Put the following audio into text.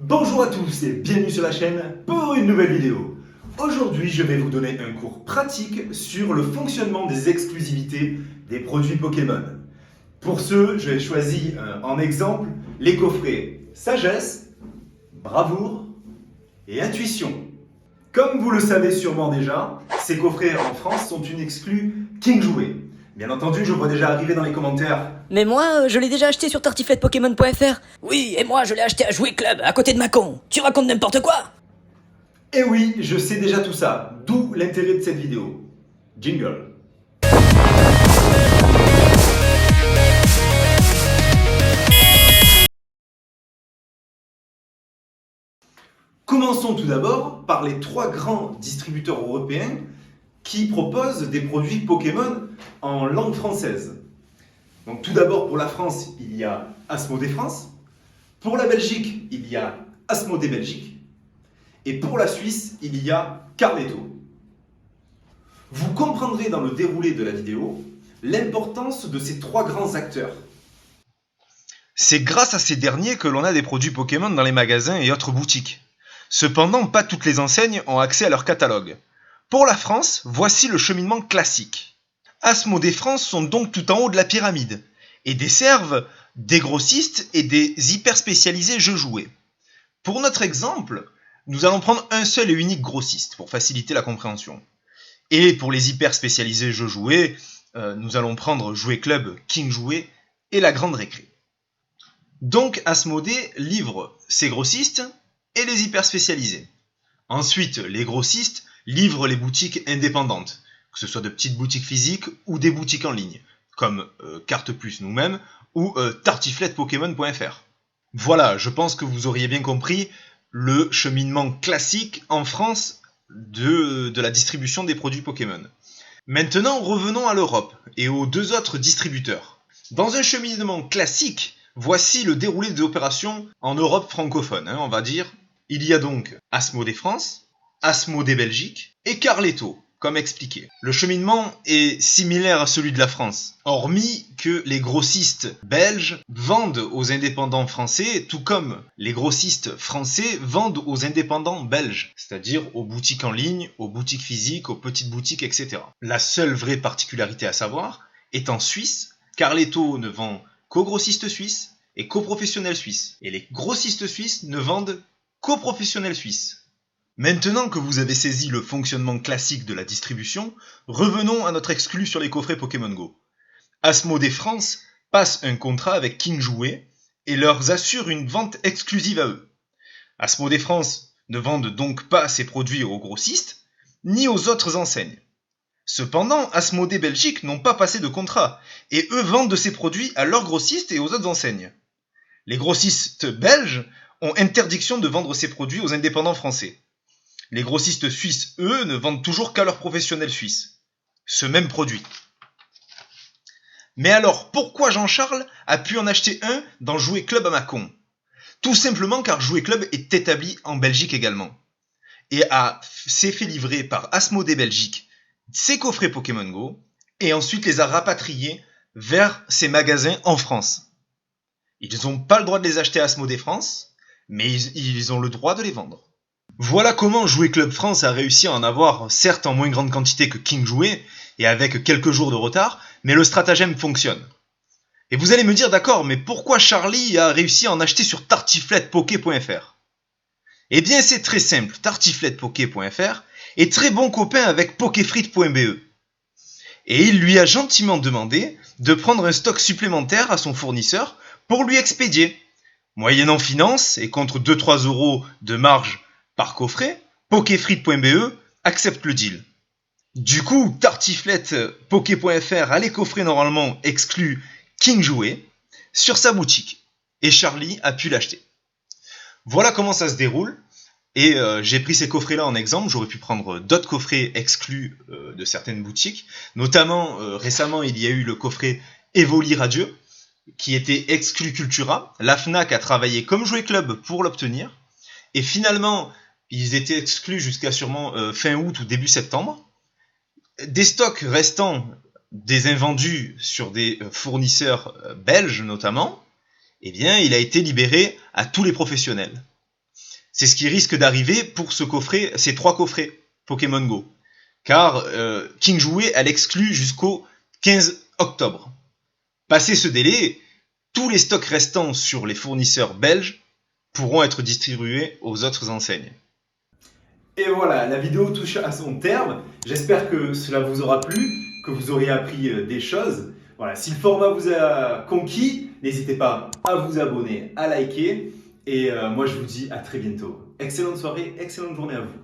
Bonjour à tous et bienvenue sur la chaîne pour une nouvelle vidéo. Aujourd'hui, je vais vous donner un cours pratique sur le fonctionnement des exclusivités des produits Pokémon. Pour ce, j'ai choisi en exemple les coffrets Sagesse, Bravoure et Intuition. Comme vous le savez sûrement déjà, ces coffrets en France sont une exclue King Jouet. Bien entendu, je vois déjà arriver dans les commentaires. Mais moi, je l'ai déjà acheté sur tartiflettepokémon.fr. Oui, et moi, je l'ai acheté à Jouet Club, à côté de Mâcon. Tu racontes n'importe quoi. Et oui, je sais déjà tout ça, d'où l'intérêt de cette vidéo. Jingle. Commençons tout d'abord par les trois grands distributeurs européens qui proposent des produits Pokémon en langue française. Donc tout d'abord pour la France, il y a Asmodée France. Pour la Belgique, il y a Asmodée Belgique. Et pour la Suisse, il y a Carletto. Vous comprendrez dans le déroulé de la vidéo l'importance de ces trois grands acteurs. C'est grâce à ces derniers que l'on a des produits Pokémon dans les magasins et autres boutiques. Cependant, pas toutes les enseignes ont accès à leur catalogue. Pour la France, voici le cheminement classique. Asmodée France sont donc tout en haut de la pyramide et desservent des grossistes et des hyper spécialisés jeux jouets. Pour notre exemple, nous allons prendre un seul et unique grossiste pour faciliter la compréhension. Et pour les hyper spécialisés jeux jouets, nous allons prendre Jouet Club, King Jouet et la Grande Récré. Donc Asmodée livre ses grossistes et les hyper spécialisés. Ensuite, les grossistes livrent les boutiques indépendantes, que ce soit de petites boutiques physiques ou des boutiques en ligne, comme Carte Plus nous-mêmes ou tartiflettepokémon.fr. Voilà, je pense que vous auriez bien compris le cheminement classique en France de la distribution des produits Pokémon. Maintenant, revenons à l'Europe et aux deux autres distributeurs. Dans un cheminement classique, voici le déroulé des opérations en Europe francophone, on va dire. Il y a donc Asmodée France, Asmodée Belgique et Carletto, comme expliqué. Le cheminement est similaire à celui de la France, hormis que les grossistes belges vendent aux indépendants français, tout comme les grossistes français vendent aux indépendants belges, c'est-à-dire aux boutiques en ligne, aux boutiques physiques, aux petites boutiques, etc. La seule vraie particularité à savoir est en Suisse, Carletto ne vend qu'aux grossistes suisses et qu'aux professionnels suisses, et les grossistes suisses ne vendent qu'aux professionnels suisses. Maintenant que vous avez saisi le fonctionnement classique de la distribution, revenons à notre exclu sur les coffrets Pokémon Go. Asmodée France passe un contrat avec King Jouet et leur assure une vente exclusive à eux. Asmodée France ne vendent donc pas ses produits aux grossistes, ni aux autres enseignes. Cependant, Asmodée Belgique n'ont pas passé de contrat, et eux vendent ces produits à leurs grossistes et aux autres enseignes. Les grossistes belges ont interdiction de vendre ces produits aux indépendants français. Les grossistes suisses, eux, ne vendent toujours qu'à leurs professionnels suisses ce même produit. Mais alors, pourquoi Jean-Charles a pu en acheter un dans Jouet Club à Mâcon? Tout simplement car Jouet Club est établi en Belgique également, et s'est fait livrer par Asmodée Belgique ses coffrets Pokémon Go, et ensuite les a rapatriés vers ses magasins en France. Ils n'ont pas le droit de les acheter à Asmodée France, mais ils ont le droit de les vendre. Voilà comment Jouet Club France a réussi à en avoir, certes en moins grande quantité que King Jouet, et avec quelques jours de retard, mais le stratagème fonctionne. Et vous allez me dire, d'accord, mais pourquoi Charlie a réussi à en acheter sur tartiflettepoké.fr? Eh bien c'est très simple, tartiflettepoké.fr est très bon copain avec pokéfrites.be. Et il lui a gentiment demandé de prendre un stock supplémentaire à son fournisseur pour lui expédier. Moyennant finance et contre 2-3 € de marge par coffret, pokéfrites.be accepte le deal. Du coup, tartiflettepoké.fr a les coffrets normalement exclus King Jouet sur sa boutique. Et Charlie a pu l'acheter. Voilà comment ça se déroule. Et j'ai pris ces coffrets-là en exemple. J'aurais pu prendre d'autres coffrets exclus de certaines boutiques. Notamment, récemment, il y a eu le coffret Evoli Radieux, qui était exclu Cultura. La Fnac a travaillé comme Jouet Club pour l'obtenir. Et finalement, ils étaient exclus jusqu'à sûrement fin août ou début septembre. Des stocks restants, des invendus sur des fournisseurs belges notamment, eh bien, il a été libéré à tous les professionnels. C'est ce qui risque d'arriver pour ces 3 coffrets Pokémon Go. Car King Jouet, elle exclut jusqu'au 15 octobre. Passé ce délai, tous les stocks restants sur les fournisseurs belges pourront être distribués aux autres enseignes. Et voilà, la vidéo touche à son terme. J'espère que cela vous aura plu, que vous aurez appris des choses. Voilà, si le format vous a conquis, n'hésitez pas à vous abonner, à liker. Et moi, je vous dis à très bientôt. Excellente soirée, excellente journée à vous.